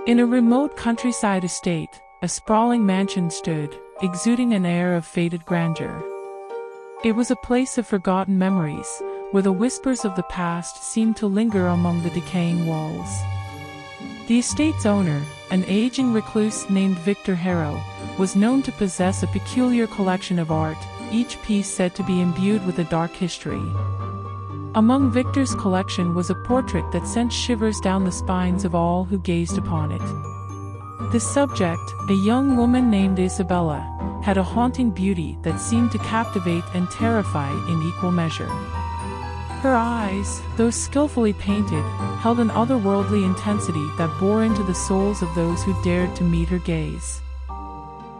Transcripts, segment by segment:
In a remote countryside estate, a sprawling mansion stood, exuding an air of faded grandeur. It was a place of forgotten memories, where the whispers of the past seemed to linger among the decaying walls. The estate's owner, an aging recluse named Victor Harrow, was known to possess a peculiar collection of art, each piece said to be imbued with a dark history. Among Victor's collection was a portrait that sent shivers down the spines of all who gazed upon it. The subject, a young woman named Isabella, had a haunting beauty that seemed to captivate and terrify in equal measure. Her eyes, though skillfully painted, held an otherworldly intensity that bore into the souls of those who dared to meet her gaze.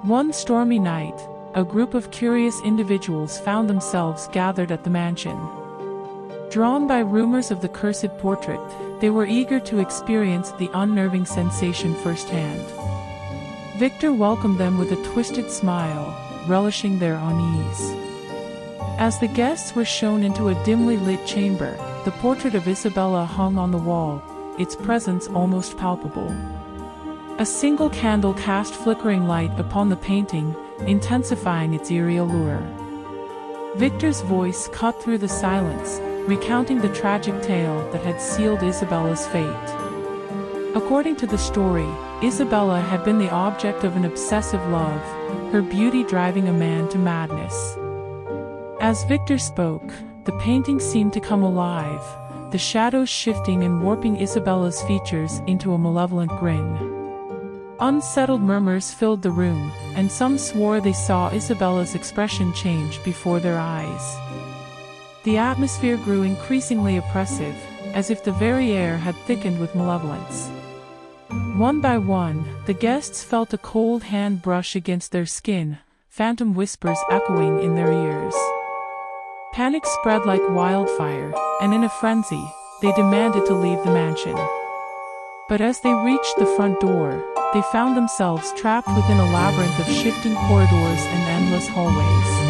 One stormy night, a group of curious individuals found themselves gathered at the mansion. Drawn by rumors of the cursed portrait, they were eager to experience the unnerving sensation firsthand. Victor welcomed them with a twisted smile, relishing their unease. As the guests were shown into a dimly lit chamber, the portrait of Isabella hung on the wall, its presence almost palpable. A single candle cast flickering light upon the painting, intensifying its eerie allure. Victor's voice cut through the silence, recounting the tragic tale that had sealed Isabella's fate. According to the story, Isabella had been the object of an obsessive love, her beauty driving a man to madness. As Victor spoke, the painting seemed to come alive, the shadows shifting and warping Isabella's features into a malevolent grin. Unsettled murmurs filled the room, and some swore they saw Isabella's expression change before their eyes. The atmosphere grew increasingly oppressive, as if the very air had thickened with malevolence. One by one, the guests felt a cold hand brush against their skin, phantom whispers echoing in their ears. Panic spread like wildfire, and in a frenzy, they demanded to leave the mansion. But as they reached the front door, they found themselves trapped within a labyrinth of shifting corridors and endless hallways.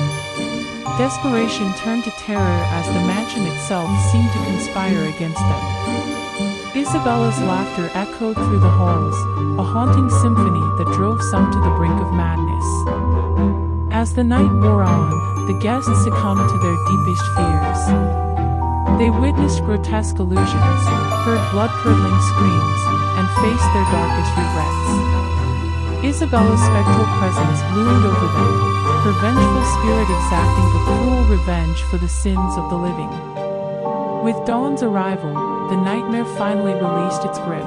Desperation turned to terror as the mansion itself seemed to conspire against them. Isabella's laughter echoed through the halls, a haunting symphony that drove some to the brink of madness. As the night wore on, the guests succumbed to their deepest fears. They witnessed grotesque illusions, heard blood-curdling screams, and faced their darkest regrets. Isabella's spectral presence loomed over them, her vengeful spirit exacting a cruel revenge for the sins of the living. With dawn's arrival, the nightmare finally released its grip.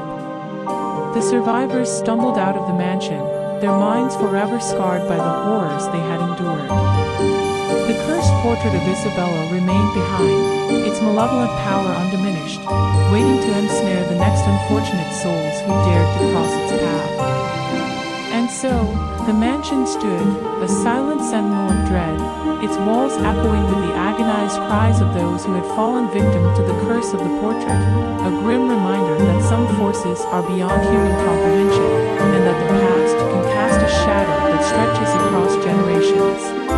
The survivors stumbled out of the mansion, their minds forever scarred by the horrors they had endured. The cursed portrait of Isabella remained behind, its malevolent power undiminished, waiting to ensnare the next unfortunate souls who dared to cross its path. And so, the mansion stood, a silent sentinel of dread, its walls echoing with the agonized cries of those who had fallen victim to the curse of the portrait, a grim reminder that some forces are beyond human comprehension, and that the past can cast a shadow that stretches across generations.